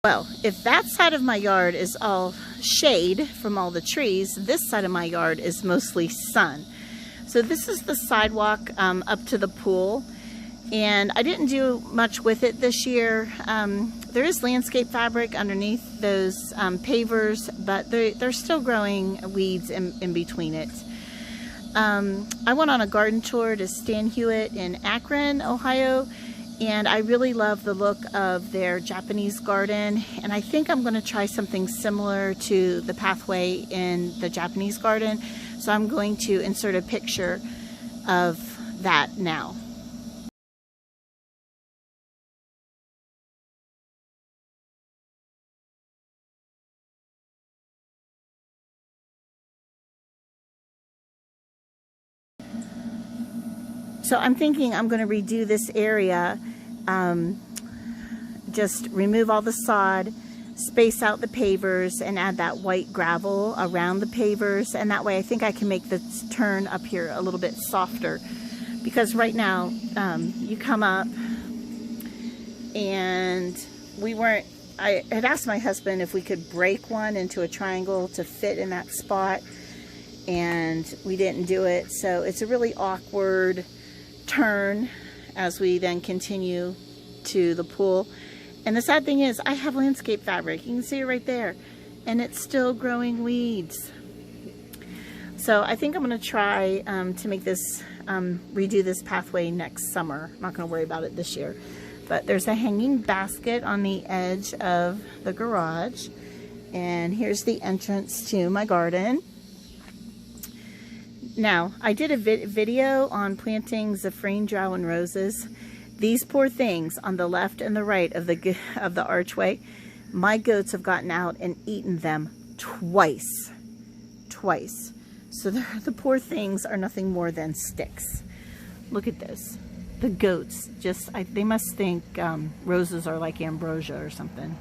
Well, if that side of my yard is all shade from all the trees, this side of my yard is mostly sun. So this is the sidewalk up to the pool, and I didn't do much with it this year. There is landscape fabric underneath those pavers, but they're still growing weeds in between it. I went on a garden tour to Stan Hewitt in Akron, Ohio, and I really love the look of their Japanese garden, and I think I'm going to try something similar to the pathway in the Japanese garden. So I'm going to insert a picture of that now. So I'm thinking I'm going to redo this area, just remove all the sod, space out the pavers, and add that white gravel around the pavers, and that way I think I can make the turn up here a little bit softer, because right now you come up and I had asked my husband if we could break one into a triangle to fit in that spot, and we didn't do it. So it's a really awkward turn as we then continue to the pool. And the sad thing is, I have landscape fabric, you can see it right there, and it's still growing weeds. So I think I'm going to try to make this redo this pathway next summer. I'm not going to worry about it this year. But there's a hanging basket on the edge of the garage, and here's the entrance to my garden. Now, I did a video on planting Zephrine Drouin roses. These poor things on the left and the right of the archway, my goats have gotten out and eaten them twice. So the poor things are nothing more than sticks. Look at this. The goats they must think roses are like ambrosia or something.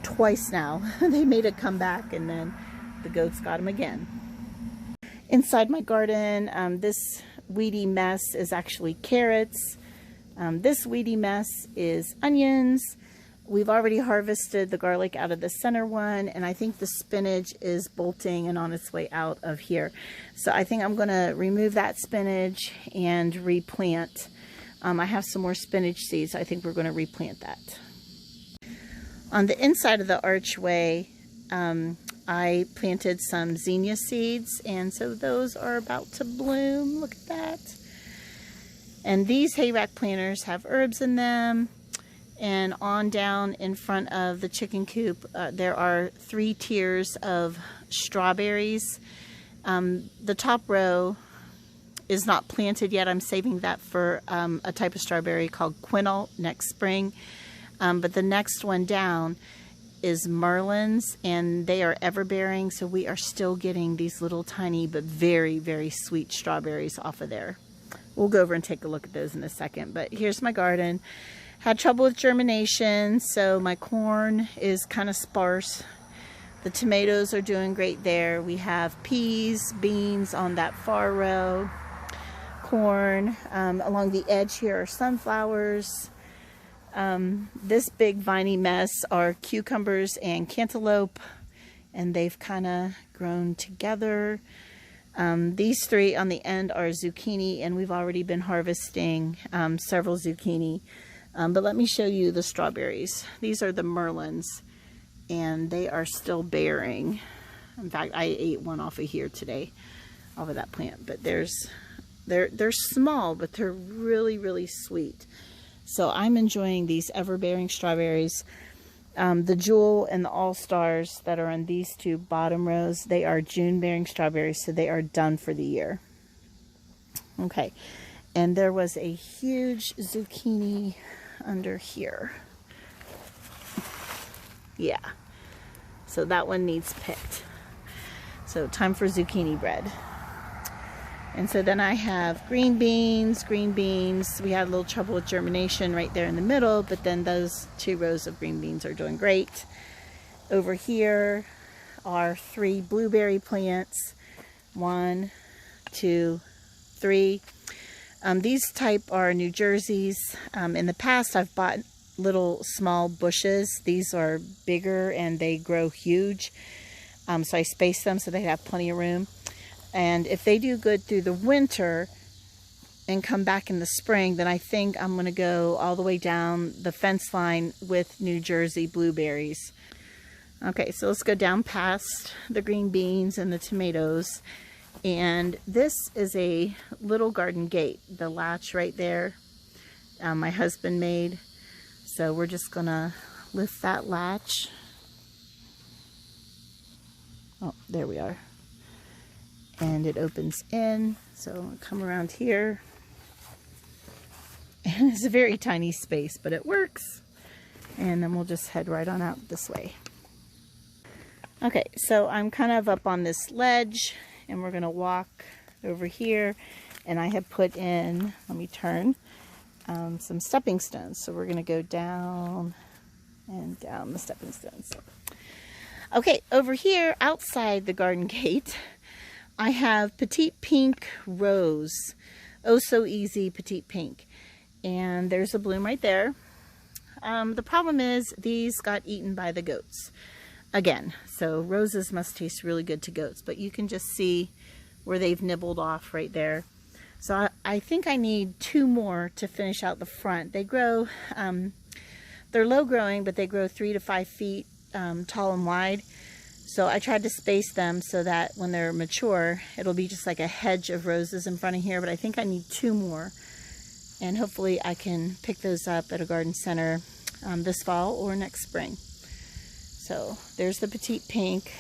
Twice now. They made a comeback, and then the goats got them again. Inside my garden, this weedy mess is actually carrots. This weedy mess is onions. We've already harvested the garlic out of the center one, and I think the spinach is bolting and on its way out of here. So I think I'm going to remove that spinach and replant. I have some more spinach seeds, so I think we're going to replant that. On the inside of the archway, I planted some zinnia seeds, and so those are about to bloom. Look at that. And these hay rack planters have herbs in them. And on down in front of the chicken coop, there are 3 tiers of strawberries. The top row is not planted yet. I'm saving that for a type of strawberry called Quinault next spring. But the next one down is Merlin's, and they are ever-bearing, so we are still getting these little tiny but very, very sweet strawberries off of there. We'll go over and take a look at those in a second, but here's my garden. Had trouble with germination, so my corn is kind of sparse. The tomatoes are doing great there. We have peas, beans on that far row, corn. Along the edge here are sunflowers. This big viney mess are cucumbers and cantaloupe, and they've kind of grown together. These 3 on the end are zucchini, and we've already been harvesting several zucchini. But let me show you the strawberries. These are the Merlins, and they are still bearing. In fact, I ate one off of here today, off of that plant. But they're small, but they're really, really sweet. So I'm enjoying these ever-bearing strawberries. The Jewel and the All-Stars that are on these 2 bottom rows, they are June-bearing strawberries, so they are done for the year. Okay, and there was a huge zucchini under here. Yeah, so that one needs picked. So time for zucchini bread. And so then I have green beans. We had a little trouble with germination right there in the middle, but then those 2 rows of green beans are doing great. Over here are 3 blueberry plants. 1, 2, 3. These type are New Jerseys. In the past, I've bought little small bushes. These are bigger and they grow huge. So I space them so they have plenty of room. And if they do good through the winter and come back in the spring, then I think I'm going to go all the way down the fence line with New Jersey blueberries. Okay, so let's go down past the green beans and the tomatoes. And this is a little garden gate, the latch right there, my husband made. So we're just gonna lift that latch. Oh, there we are. And it opens in. So I'll come around here. And it's a very tiny space, but it works. And then we'll just head right on out this way. Okay, so I'm kind of up on this ledge and we're gonna walk over here. And I have put in, let me turn, some stepping stones. So we're gonna go down and down the stepping stones. Okay, over here outside the garden gate, I have Petite Pink Rose. Oh, so easy, Petite Pink. And there's a bloom right there. The problem is these got eaten by the goats. Again, so roses must taste really good to goats, but you can just see where they've nibbled off right there. So I think I need 2 more to finish out the front. They grow, they're low growing, but they grow 3 to 5 feet tall and wide. So I tried to space them so that when they're mature, it'll be just like a hedge of roses in front of here, but I think I need 2 more. And hopefully I can pick those up at a garden center this fall or next spring. So there's the Petite Pink.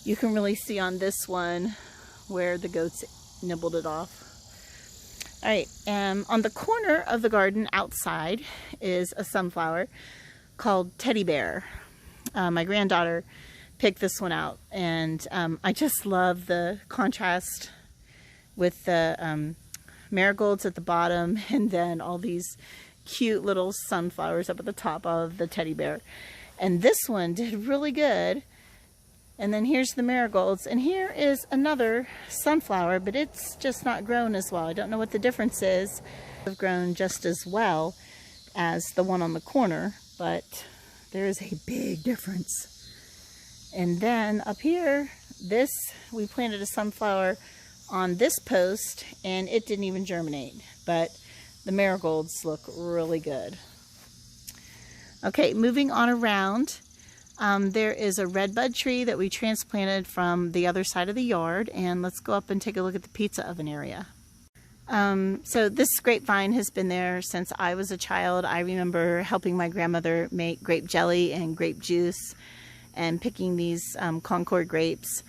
You can really see on this one where the goats nibbled it off. All right, on the corner of the garden outside is a sunflower called Teddy Bear. My granddaughter picked this one out, and I just love the contrast with the marigolds at the bottom and then all these cute little sunflowers up at the top of the teddy bear. And this one did really good. And then here's the marigolds, and here is another sunflower, but it's just not grown as well. I don't know what the difference is. They've grown just as well as the one on the corner, but there is a big difference. And then up here, we planted a sunflower on this post and it didn't even germinate, but the marigolds look really good. Okay, moving on around, there is a redbud tree that we transplanted from the other side of the yard, and let's go up and take a look at the pizza oven area. So this grapevine has been there since I was a child. I remember helping my grandmother make grape jelly and grape juice and picking these Concord grapes.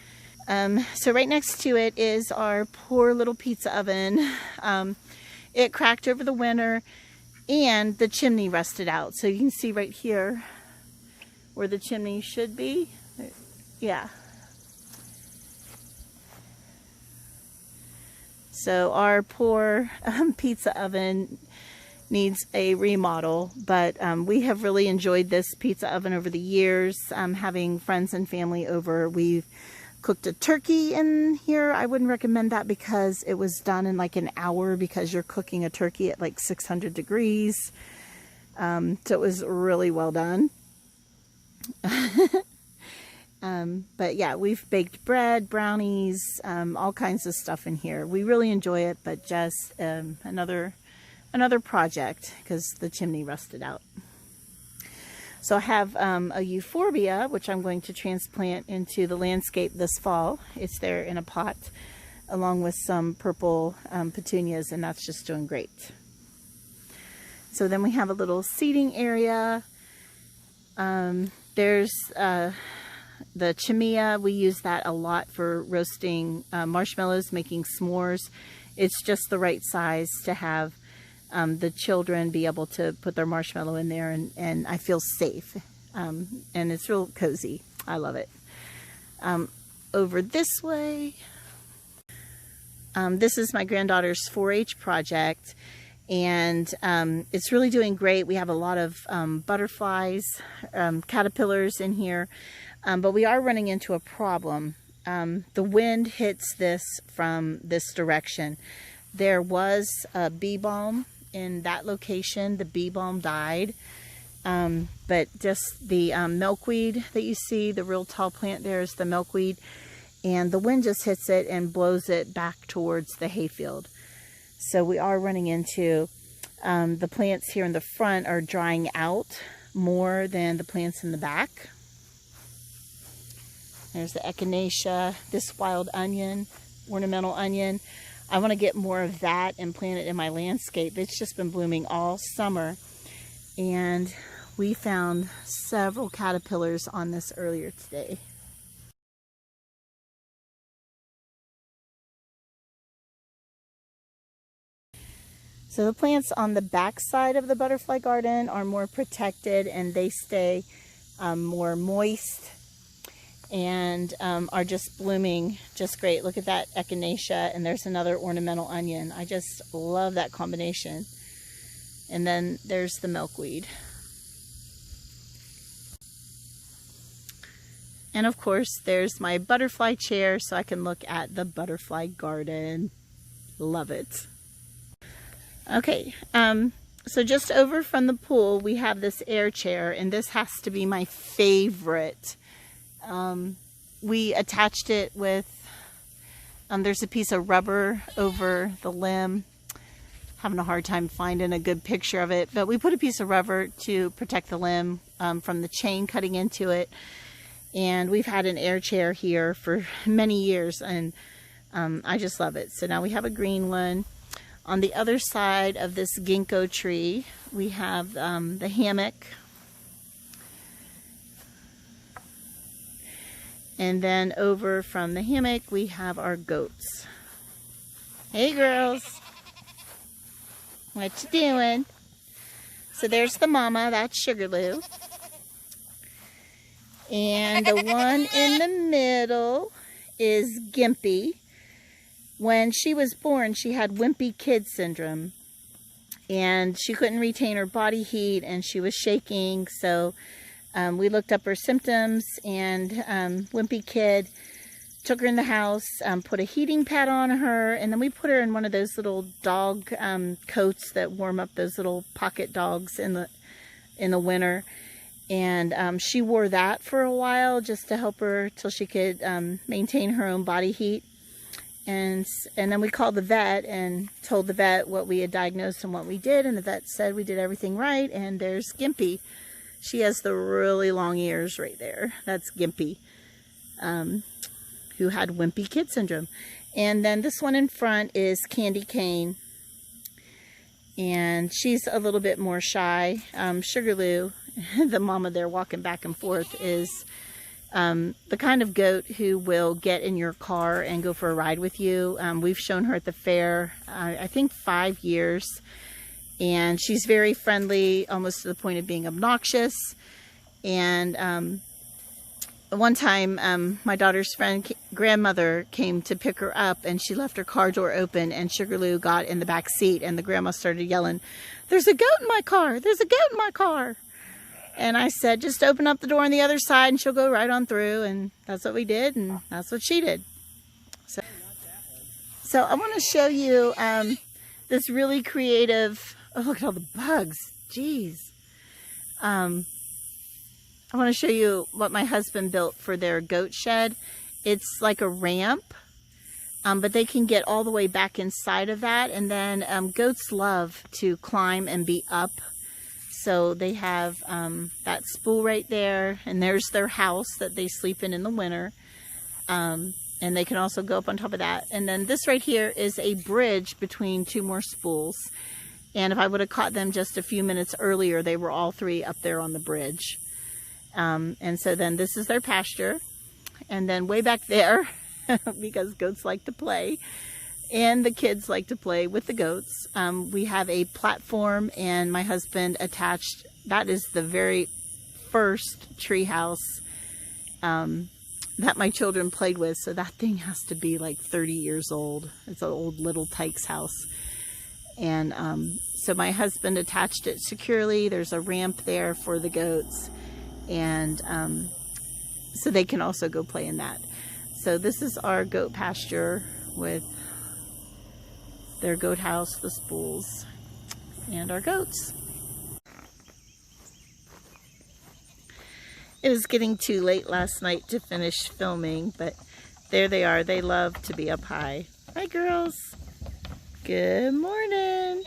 So right next to it is our poor little pizza oven. It cracked over the winter and the chimney rusted out. So you can see right here where the chimney should be. Yeah. So our poor pizza oven needs a remodel, but we have really enjoyed this pizza oven over the years. Having friends and family over, we've cooked a turkey in here. I wouldn't recommend that because it was done in like an hour, because you're cooking a turkey at like 600 degrees. So it was really well done. But yeah, we've baked bread, brownies, all kinds of stuff in here. We really enjoy it, but just another project because the chimney rusted out. So I have a euphorbia, which I'm going to transplant into the landscape this fall. It's there in a pot along with some purple petunias, and that's just doing great. So then we have a little seating area. There's the chimeea. We use that a lot for roasting marshmallows, making s'mores. It's just the right size to have the children be able to put their marshmallow in there, and I feel safe. And it's real cozy. I love it. Over this way, this is my granddaughter's 4-H project, and it's really doing great. We have a lot of butterflies, caterpillars in here, but we are running into a problem. The wind hits this from this direction. There was a bee balm in that location, the bee balm died. But just the milkweed that you see, the real tall plant there is the milkweed, and the wind just hits it and blows it back towards the hayfield. So we are running into the plants here in the front are drying out more than the plants in the back. There's the echinacea, this wild onion, ornamental onion. I want to get more of that and plant it in my landscape. It's just been blooming all summer. And we found several caterpillars on this earlier today. So the plants on the back side of the butterfly garden are more protected, and they stay more moist and are just blooming just great. Look at that echinacea, and there's another ornamental onion. I just love that combination. And then there's the milkweed. And of course, there's my butterfly chair so I can look at the butterfly garden. Love it. Okay, so just over from the pool, we have this air chair, and this has to be my favorite. We attached it with, there's a piece of rubber over the limb. Having a hard time finding a good picture of it, but we put a piece of rubber to protect the limb from the chain cutting into it. And we've had an air chair here for many years, and I just love it. So now we have a green one. On the other side of this ginkgo tree, we have the hammock. And then over from the hammock, we have our goats. Hey girls, what you doing? So there's the mama, that's Sugarloo. And the one in the middle is Gimpy. When she was born, she had wimpy kid syndrome, and she couldn't retain her body heat, and she was shaking. So we looked up her symptoms, and wimpy kid, took her in the house, put a heating pad on her, and then we put her in one of those little dog coats that warm up those little pocket dogs in the winter. And she wore that for a while just to help her till she could maintain her own body heat. And then we called the vet and told the vet what we had diagnosed and what we did, and the vet said we did everything right. And there's Gimpy. She has the really long ears right there. That's Gimpy, who had wimpy kid syndrome. And then this one in front is Candy Cane, and she's a little bit more shy. Sugarloo, the mama there walking back and forth, is the kind of goat who will get in your car and go for a ride with you. We've shown her at the fair, I think 5 years, and she's very friendly, almost to the point of being obnoxious. And one time, my daughter's grandmother came to pick her up, and she left her car door open, and Sugarloo got in the back seat, and the grandma started yelling, "There's a goat in my car! There's a goat in my car!" And I said, just open up the door on the other side and she'll go right on through. And that's what we did, and that's what she did. So I want to show you this really creative, oh, look at all the bugs. Jeez. I want to show you what my husband built for their goat shed. It's like a ramp, but they can get all the way back inside of that. And then goats love to climb and be up. So they have that spool right there, and there's their house that they sleep in the winter. And they can also go up on top of that. And then this right here is a bridge between two more spools. And if I would have caught them just a few minutes earlier, they were all three up there on the bridge. And so then this is their pasture. And then way back there, because goats like to play, and the kids like to play with the goats, we have a platform, and my husband attached, that is the very first tree house that my children played with. So that thing has to be like 30 years old. It's an old Little Tykes house. And so my husband attached it securely. There's a ramp there for the goats, and so they can also go play in that. So this is our goat pasture with their goat house, the spools. and our goats. It was getting too late last night to finish filming, but there they are. They love to be up high. Hi, girls. Good morning.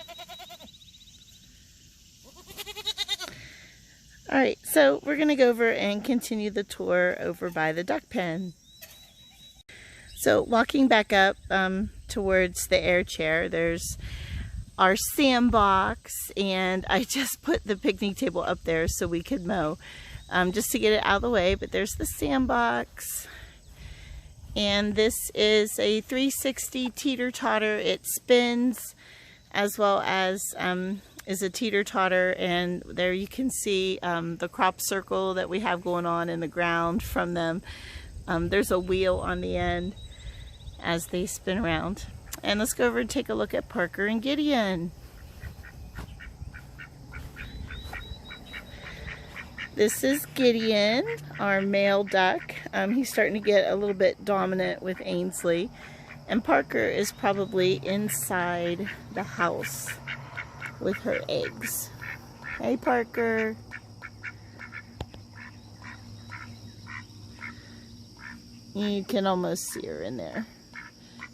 All right, so we're going to go over and continue the tour over by the duck pen. So walking back up towards the air chair, there's our sandbox, and I just put the picnic table up there so we could mow. Just to get it out of the way, but there's the sandbox. And this is a 360 teeter-totter. It spins as well as is a teeter-totter, and there you can see the crop circle that we have going on in the ground from them. There's a wheel on the end as they spin around. And let's go over and take a look at Parker and Gideon. This is Gideon, our male duck. He's starting to get a little bit dominant with Ainsley. And Parker is probably inside the house with her eggs. Hey, Parker. You can almost see her in there.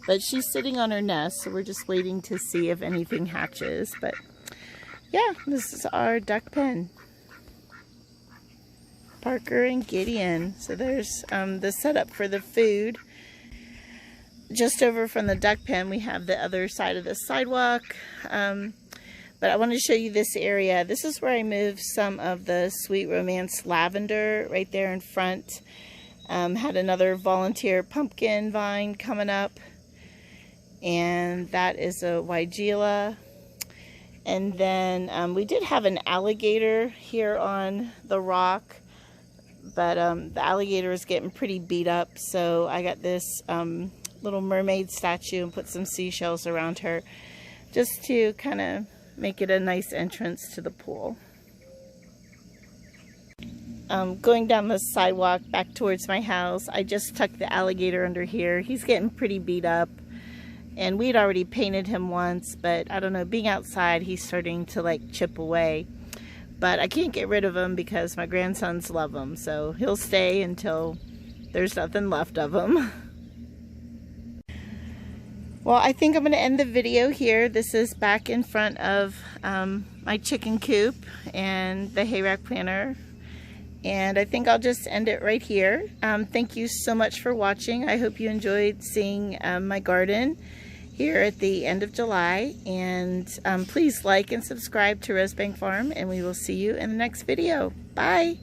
But she's sitting on her nest, so we're just waiting to see if anything hatches. But yeah, this is our duck pen. Parker and Gideon. So there's the setup for the food. Just over from the duck pen, we have the other side of the sidewalk. But I want to show you this area. This is where I moved some of the Sweet Romance lavender right there in front. Had another volunteer pumpkin vine coming up. And that is a Weigela. And then we did have an alligator here on the rock. But the alligator is getting pretty beat up, so I got this little mermaid statue and put some seashells around her just to kind of make it a nice entrance to the pool. Going down the sidewalk back towards my house, I just tucked the alligator under here. He's getting pretty beat up, and we'd already painted him once, but I don't know, being outside, he's starting to like chip away. But I can't get rid of him because my grandsons love him, so he'll stay until there's nothing left of him. Well, I think I'm going to end the video here. This is back in front of my chicken coop and the hay rack planter. And I think I'll just end it right here. Thank you so much for watching. I hope you enjoyed seeing my garden here at the end of July, and please like and subscribe to Rosebank Farm, and we will see you in the next video. Bye!